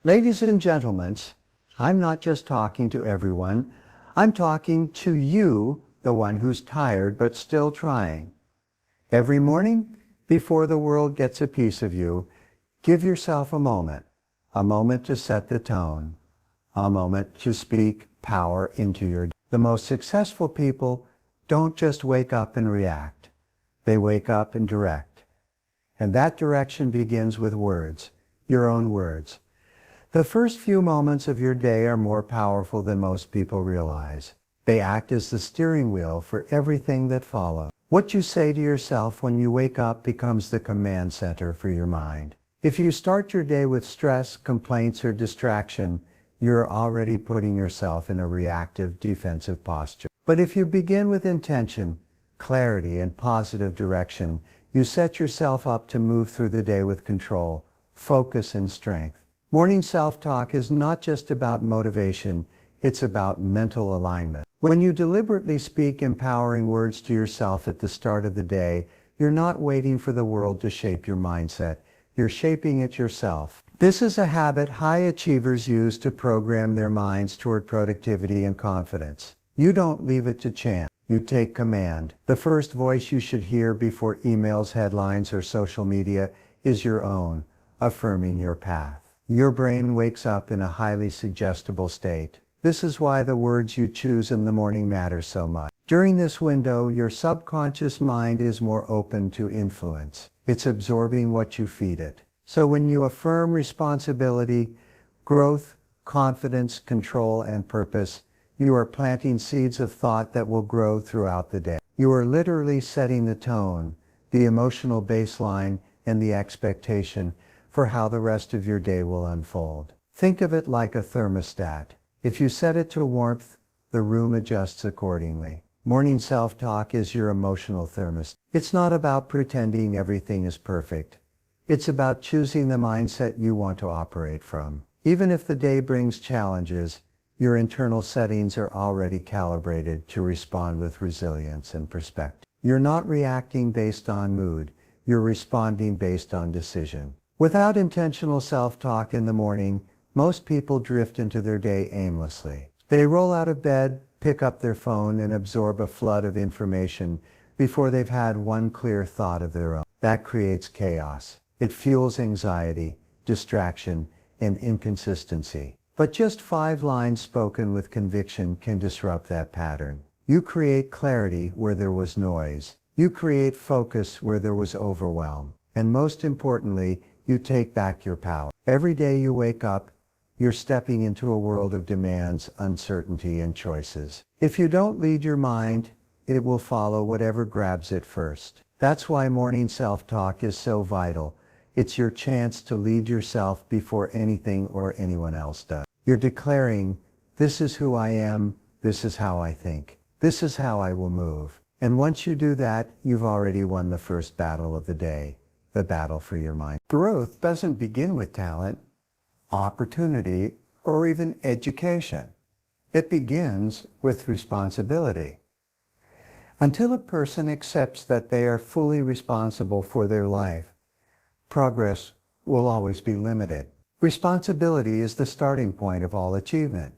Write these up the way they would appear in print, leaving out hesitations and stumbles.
Ladies and gentlemen, I'm not just talking to everyone. I'm talking to you, the one who's tired but still trying. Every morning, before the world gets a piece of you, give yourself a moment to set the tone, a moment to speak power into your day. The most successful people don't just wake up and react. They wake up and direct. And that direction begins with words, your own words. The first few moments of your day are more powerful than most people realize. They act as the steering wheel for everything that follows. What you say to yourself when you wake up becomes the command center for your mind. If you start your day with stress, complaints, or distraction, you're already putting yourself in a reactive, defensive posture. But if you begin with intention, clarity, and positive direction, you set yourself up to move through the day with control, focus, and strength. Morning self-talk is not just about motivation, it's about mental alignment. When you deliberately speak empowering words to yourself at the start of the day, you're not waiting for the world to shape your mindset, you're shaping it yourself. This is a habit high achievers use to program their minds toward productivity and confidence. You don't leave it to chance, you take command. The first voice you should hear before emails, headlines, or social media is your own, affirming your path. Your brain wakes up in a highly suggestible state. This is why the words you choose in the morning matter so much. During this window, your subconscious mind is more open to influence. It's absorbing what you feed it. So when you affirm responsibility, growth, confidence, control, and purpose, you are planting seeds of thought that will grow throughout the day. You are literally setting the tone, the emotional baseline, and the expectation for how the rest of your day will unfold. Think of it like a thermostat. If you set it to warmth, the room adjusts accordingly. Morning self-talk is your emotional thermostat. It's not about pretending everything is perfect. It's about choosing the mindset you want to operate from. Even if the day brings challenges, your internal settings are already calibrated to respond with resilience and perspective. You're not reacting based on mood. You're responding based on decision. Without intentional self-talk in the morning, most people drift into their day aimlessly. They roll out of bed, pick up their phone, and absorb a flood of information before they've had one clear thought of their own. That creates chaos. It fuels anxiety, distraction, and inconsistency. But just 5 lines spoken with conviction can disrupt that pattern. You create clarity where there was noise. You create focus where there was overwhelm. And most importantly, you take back your power. Every day you wake up, you're stepping into a world of demands, uncertainty, and choices. If you don't lead your mind, it will follow whatever grabs it first. That's why morning self-talk is so vital. It's your chance to lead yourself before anything or anyone else does. You're declaring, this is who I am, this is how I think, this is how I will move. And once you do that, you've already won the first battle of the day. The battle for your mind. Growth doesn't begin with talent, opportunity, or even education. It begins with responsibility. Until a person accepts that they are fully responsible for their life, progress will always be limited. Responsibility is the starting point of all achievement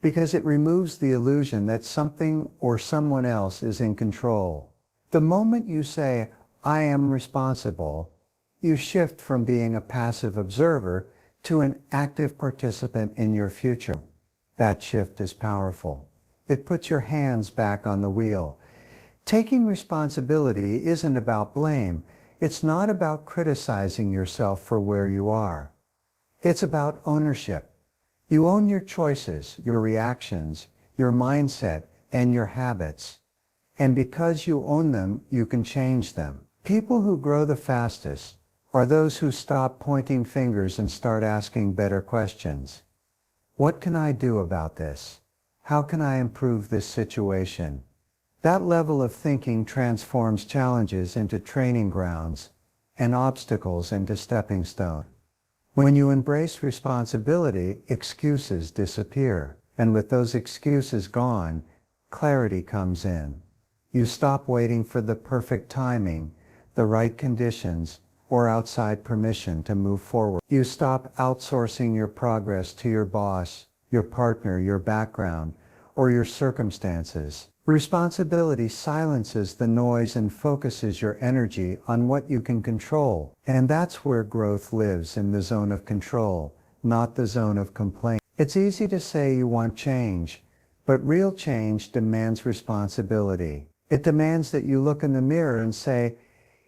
because it removes the illusion that something or someone else is in control. The moment you say, I am responsible, you shift from being a passive observer to an active participant in your future. That shift is powerful. It puts your hands back on the wheel. Taking responsibility isn't about blame. It's not about criticizing yourself for where you are. It's about ownership. You own your choices, your reactions, your mindset, and your habits. And because you own them, you can change them. People who grow the fastest are those who stop pointing fingers and start asking better questions. What can I do about this? How can I improve this situation? That level of thinking transforms challenges into training grounds and obstacles into stepping stones. When you embrace responsibility, excuses disappear. And with those excuses gone, clarity comes in. You stop waiting for the perfect timing, the right conditions, or outside permission to move forward. You stop outsourcing your progress to your boss, your partner, your background, or your circumstances. Responsibility silences the noise and focuses your energy on what you can control. And that's where growth lives, in the zone of control, not the zone of complaint. It's easy to say you want change, but real change demands responsibility. It demands that you look in the mirror and say,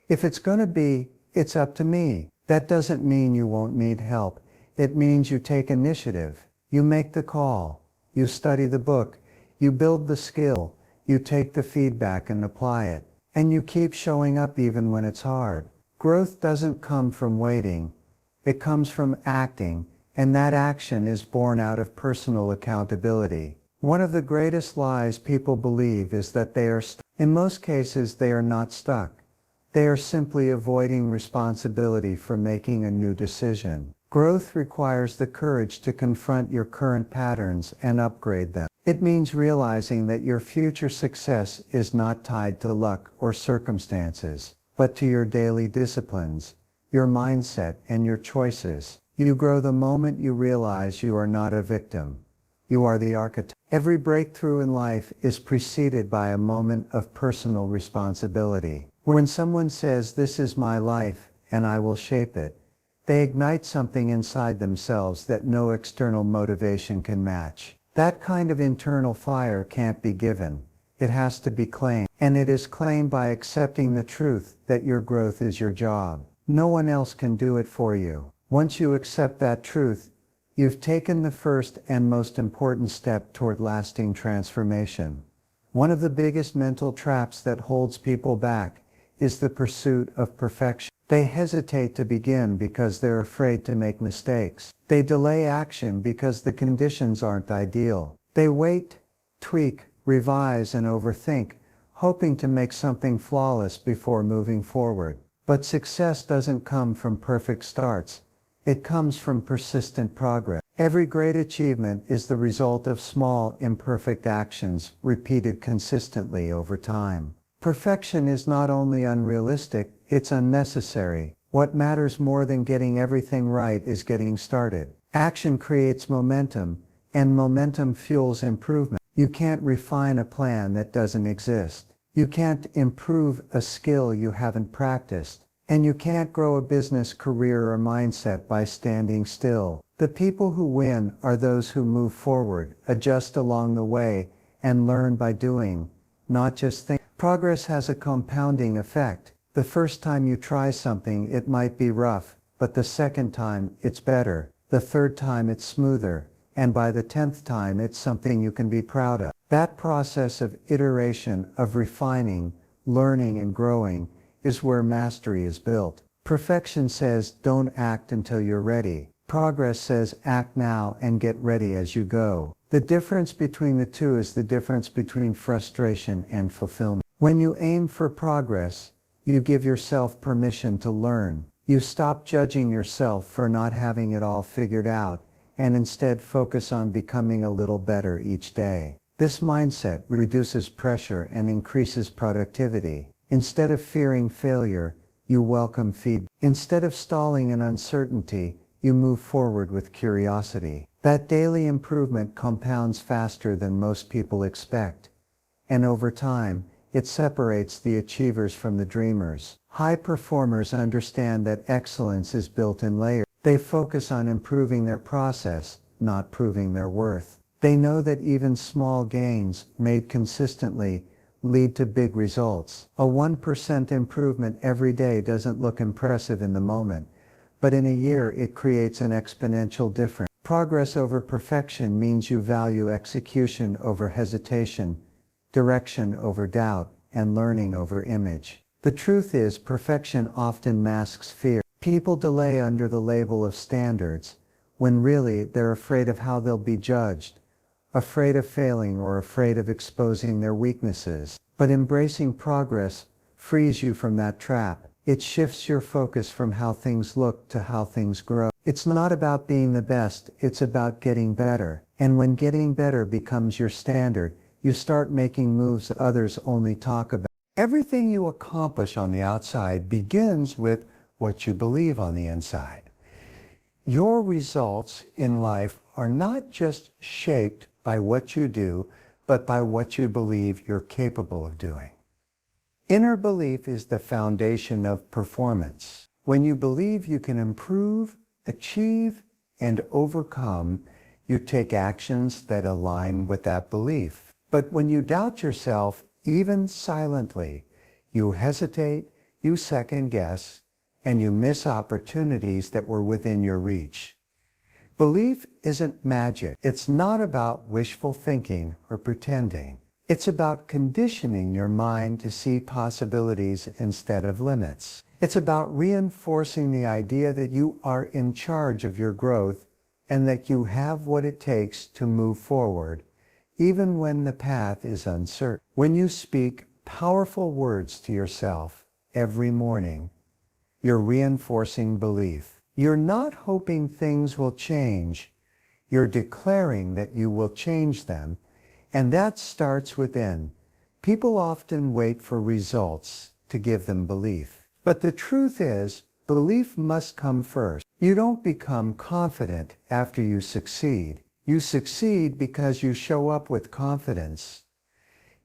if it's going to be, it's up to me. That doesn't mean you won't need help. It means you take initiative. You make the call. You study the book. You build the skill. You take the feedback and apply it. And you keep showing up even when it's hard. Growth doesn't come from waiting. It comes from acting, and that action is born out of personal accountability. One of the greatest lies people believe is that they are stuck. In most cases, they are not stuck. They are simply avoiding responsibility for making a new decision. Growth requires the courage to confront your current patterns and upgrade them. It means realizing that your future success is not tied to luck or circumstances, but to your daily disciplines, your mindset, and your choices. You grow the moment you realize you are not a victim. You are the architect. Every breakthrough in life is preceded by a moment of personal responsibility. When someone says, "This is my life, and I will shape it," they ignite something inside themselves that no external motivation can match. That kind of internal fire can't be given. It has to be claimed. And it is claimed by accepting the truth that your growth is your job. No one else can do it for you. Once you accept that truth, you've taken the first and most important step toward lasting transformation. One of the biggest mental traps that holds people back is the pursuit of perfection. They hesitate to begin because they're afraid to make mistakes. They delay action because the conditions aren't ideal. They wait, tweak, revise, and overthink, hoping to make something flawless before moving forward. But success doesn't come from perfect starts. It comes from persistent progress. Every great achievement is the result of small, imperfect actions repeated consistently over time. Perfection is not only unrealistic, it's unnecessary. What matters more than getting everything right is getting started. Action creates momentum, and momentum fuels improvement. You can't refine a plan that doesn't exist. You can't improve a skill you haven't practiced. And you can't grow a business, career, or mindset by standing still. The people who win are those who move forward, adjust along the way, and learn by doing, not just think. Progress has a compounding effect. The first time you try something, it might be rough, but the second time, it's better. The third time, it's smoother. And by the 10th time, it's something you can be proud of. That process of iteration, of refining, learning, and growing, is where mastery is built. Perfection says, don't act until you're ready. Progress says, act now and get ready as you go. The difference between the two is the difference between frustration and fulfillment. When you aim for progress, you give yourself permission to learn. You stop judging yourself for not having it all figured out, and instead focus on becoming a little better each day. This mindset reduces pressure and increases productivity. Instead of fearing failure, you welcome feedback. Instead of stalling in uncertainty, you move forward with curiosity. That daily improvement compounds faster than most people expect. And over time, it separates the achievers from the dreamers. High performers understand that excellence is built in layers. They focus on improving their process, not proving their worth. They know that even small gains, made consistently, lead to big results. A 1% improvement every day doesn't look impressive in the moment, but in a year it creates an exponential difference. Progress over perfection means you value execution over hesitation, direction over doubt, and learning over image. The truth is, perfection often masks fear. People delay under the label of standards, when really they're afraid of how they'll be judged, afraid of failing, or afraid of exposing their weaknesses. But embracing progress frees you from that trap. It shifts your focus from how things look to how things grow. It's not about being the best, it's about getting better. And when getting better becomes your standard, you start making moves others only talk about. Everything you accomplish on the outside begins with what you believe on the inside. Your results in life are not just shaped by what you do, but by what you believe you're capable of doing. Inner belief is the foundation of performance. When you believe you can improve, achieve, and overcome, you take actions that align with that belief. But when you doubt yourself, even silently, you hesitate, you second guess, and you miss opportunities that were within your reach. Belief isn't magic. It's not about wishful thinking or pretending. It's about conditioning your mind to see possibilities instead of limits. It's about reinforcing the idea that you are in charge of your growth and that you have what it takes to move forward, even when the path is uncertain. When you speak powerful words to yourself every morning, you're reinforcing belief. You're not hoping things will change. You're declaring that you will change them, and that starts within. People often wait for results to give them belief. But the truth is, belief must come first. You don't become confident after you succeed. You succeed because you show up with confidence,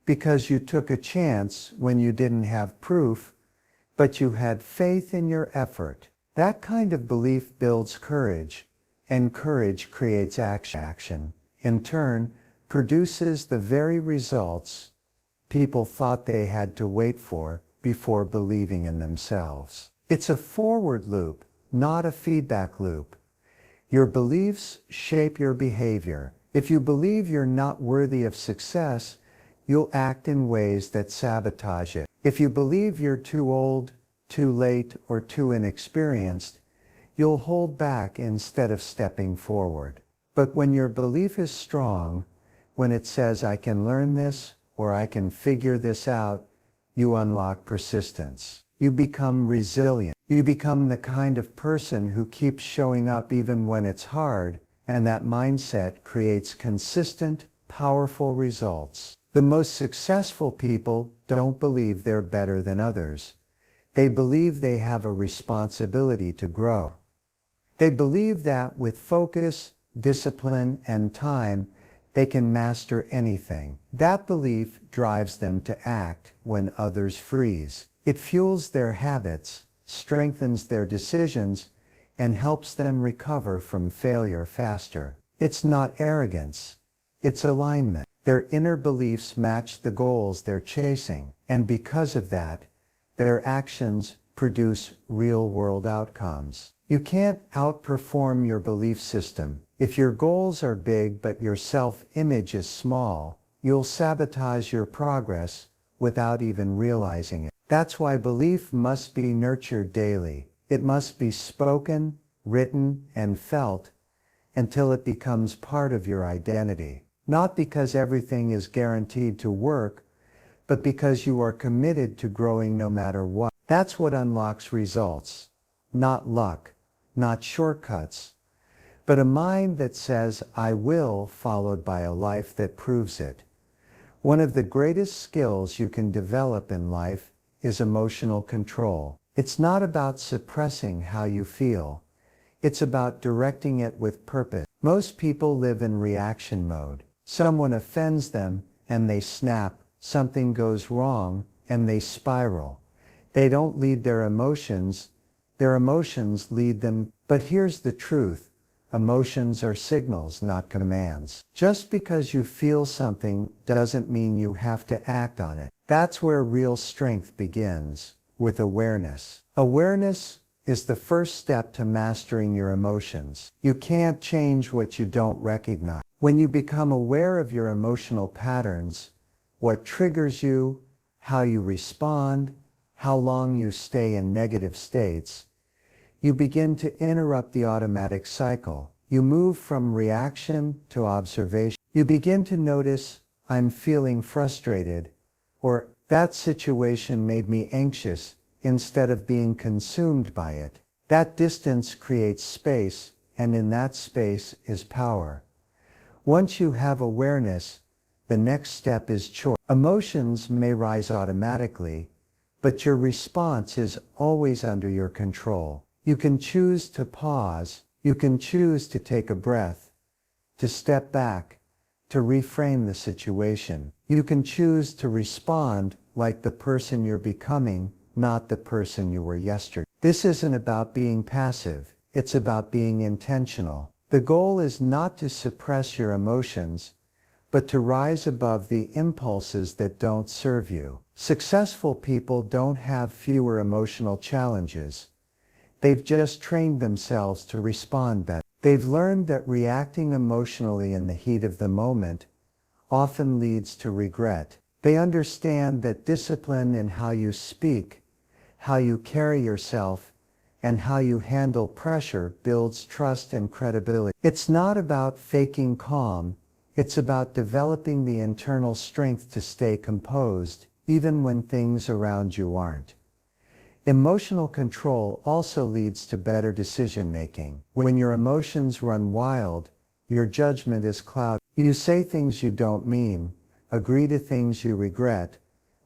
because you took a chance when you didn't have proof, but you had faith in your effort. That kind of belief builds courage, and courage creates action. In turn, produces the very results people thought they had to wait for before believing in themselves. It's a forward loop, not a feedback loop. Your beliefs shape your behavior. If you believe you're not worthy of success, you'll act in ways that sabotage it. If you believe you're too old, too late, or too inexperienced, you'll hold back instead of stepping forward. But when your belief is strong, when it says, I can learn this, or I can figure this out, you unlock persistence. You become resilient. You become the kind of person who keeps showing up even when it's hard, and that mindset creates consistent, powerful results. The most successful people don't believe they're better than others. They believe they have a responsibility to grow. They believe that with focus, discipline, and time, they can master anything. That belief drives them to act when others freeze. It fuels their habits, strengthens their decisions, and helps them recover from failure faster. It's not arrogance. It's alignment. Their inner beliefs match the goals they're chasing, and because of that, their actions produce real-world outcomes. You can't outperform your belief system. If your goals are big but your self-image is small, you'll sabotage your progress without even realizing it. That's why belief must be nurtured daily. It must be spoken, written, and felt until it becomes part of your identity. Not because everything is guaranteed to work, but because you are committed to growing no matter what. That's what unlocks results. Not luck, not shortcuts, but a mind that says, I will, followed by a life that proves it. One of the greatest skills you can develop in life is emotional control. It's not about suppressing how you feel. It's about directing it with purpose. Most people live in reaction mode. Someone offends them and they snap. Something goes wrong and they spiral. They don't lead their emotions lead them. But here's the truth. Emotions are signals, not commands. Just because you feel something doesn't mean you have to act on it. That's where real strength begins, with awareness. Awareness is the first step to mastering your emotions. You can't change what you don't recognize. When you become aware of your emotional patterns, what triggers you, how you respond, how long you stay in negative states, you begin to interrupt the automatic cycle. You move from reaction to observation. You begin to notice, I'm feeling frustrated, or that situation made me anxious, instead of being consumed by it. That distance creates space, and in that space is power. Once you have awareness, the next step is choice. Emotions may rise automatically, but your response is always under your control. You can choose to pause. You can choose to take a breath, to step back, to reframe the situation. You can choose to respond like the person you're becoming, not the person you were yesterday. This isn't about being passive. It's about being intentional. The goal is not to suppress your emotions, but to rise above the impulses that don't serve you. Successful people don't have fewer emotional challenges. They've just trained themselves to respond better. They've learned that reacting emotionally in the heat of the moment often leads to regret. They understand that discipline in how you speak, how you carry yourself, and how you handle pressure builds trust and credibility. It's not about faking calm. It's about developing the internal strength to stay composed, even when things around you aren't. Emotional control also leads to better decision-making. When your emotions run wild, your judgment is clouded. You say things you don't mean, agree to things you regret,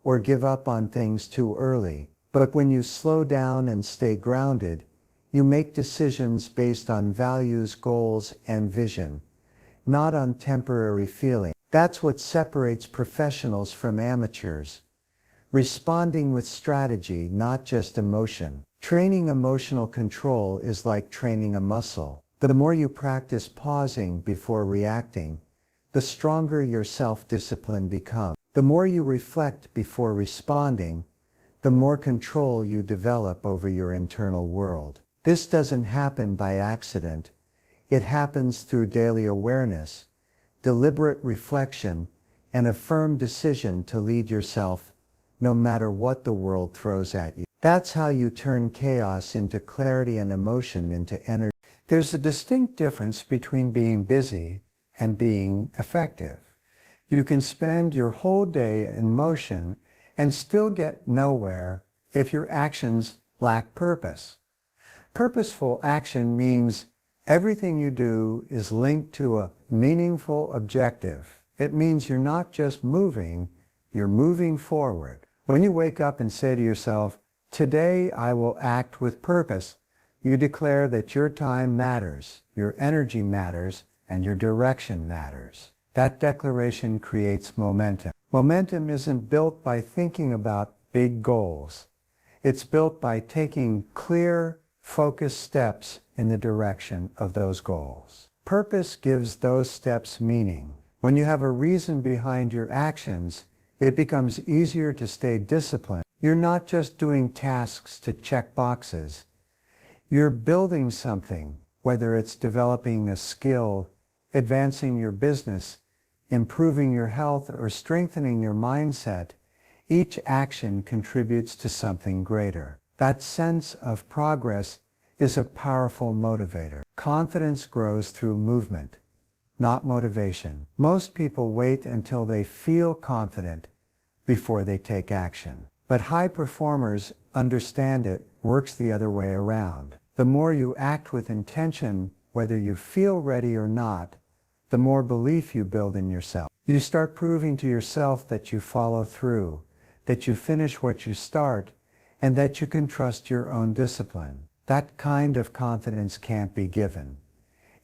or give up on things too early. But when you slow down and stay grounded, you make decisions based on values, goals, and vision, not on temporary feeling. That's what separates professionals from amateurs. Responding with strategy, not just emotion. Training emotional control is like training a muscle. The more you practice pausing before reacting, the stronger your self-discipline becomes. The more you reflect before responding, the more control you develop over your internal world. This doesn't happen by accident. It happens through daily awareness, deliberate reflection, and a firm decision to lead yourself no matter what the world throws at you. That's how you turn chaos into clarity and emotion into energy. There's a distinct difference between being busy and being effective. You can spend your whole day in motion and still get nowhere if your actions lack purpose. Purposeful action means everything you do is linked to a meaningful objective. It means you're not just moving, you're moving forward. When you wake up and say to yourself, "Today I will act with purpose," you declare that your time matters, your energy matters, and your direction matters. That declaration creates momentum. Momentum isn't built by thinking about big goals. It's built by taking clear, focused steps in the direction of those goals. Purpose gives those steps meaning. When you have a reason behind your actions, it becomes easier to stay disciplined. You're not just doing tasks to check boxes. You're building something, whether it's developing a skill, advancing your business, improving your health, or strengthening your mindset. Each action contributes to something greater. That sense of progress is a powerful motivator. Confidence grows through movement, not motivation. Most people wait until they feel confident before they take action. But high performers understand it works the other way around. The more you act with intention, whether you feel ready or not, the more belief you build in yourself. You start proving to yourself that you follow through, that you finish what you start, and that you can trust your own discipline. That kind of confidence can't be given.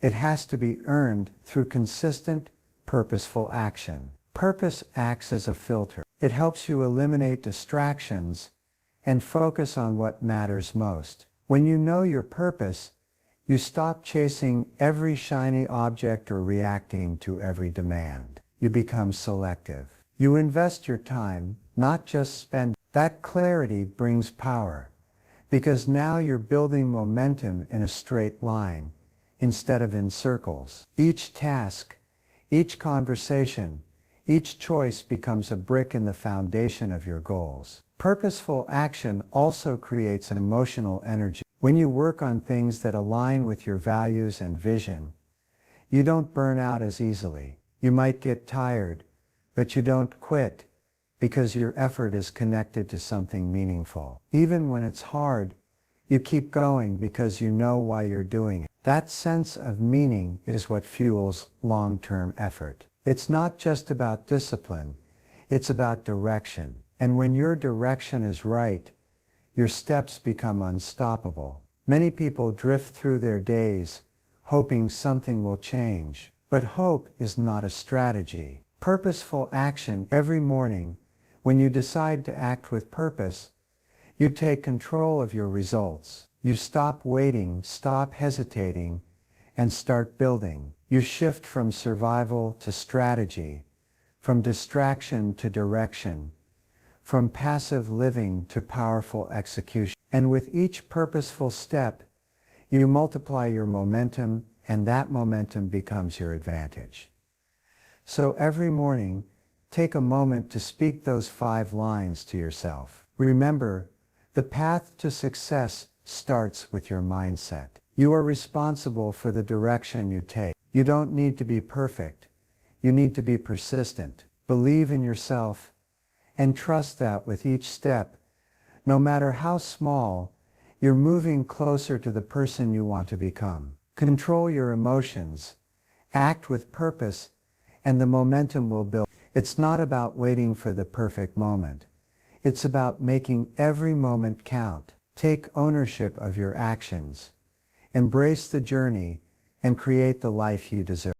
It has to be earned through consistent, purposeful action. Purpose acts as a filter. It helps you eliminate distractions and focus on what matters most. When you know your purpose, you stop chasing every shiny object or reacting to every demand. You become selective. You invest your time, not just spend. That clarity brings power, because now you're building momentum in a straight line instead of in circles. Each task, each conversation, each choice becomes a brick in the foundation of your goals. Purposeful action also creates an emotional energy. When you work on things that align with your values and vision, you don't burn out as easily. You might get tired, but you don't quit because your effort is connected to something meaningful. Even when it's hard, you keep going because you know why you're doing it. That sense of meaning is what fuels long-term effort. It's not just about discipline, it's about direction. And when your direction is right, your steps become unstoppable. Many people drift through their days, hoping something will change. But hope is not a strategy. Purposeful action every morning, when you decide to act with purpose, you take control of your results. You stop waiting, stop hesitating, and start building. You shift from survival to strategy, from distraction to direction, from passive living to powerful execution. And with each purposeful step, you multiply your momentum, and that momentum becomes your advantage. So every morning, take a moment to speak those 5 lines to yourself. Remember, the path to success starts with your mindset. You are responsible for the direction you take. You don't need to be perfect. You need to be persistent. Believe in yourself and trust that with each step, no matter how small, you're moving closer to the person you want to become. Control your emotions, act with purpose, and the momentum will build. It's not about waiting for the perfect moment. It's about making every moment count. Take ownership of your actions, embrace the journey, and create the life you deserve.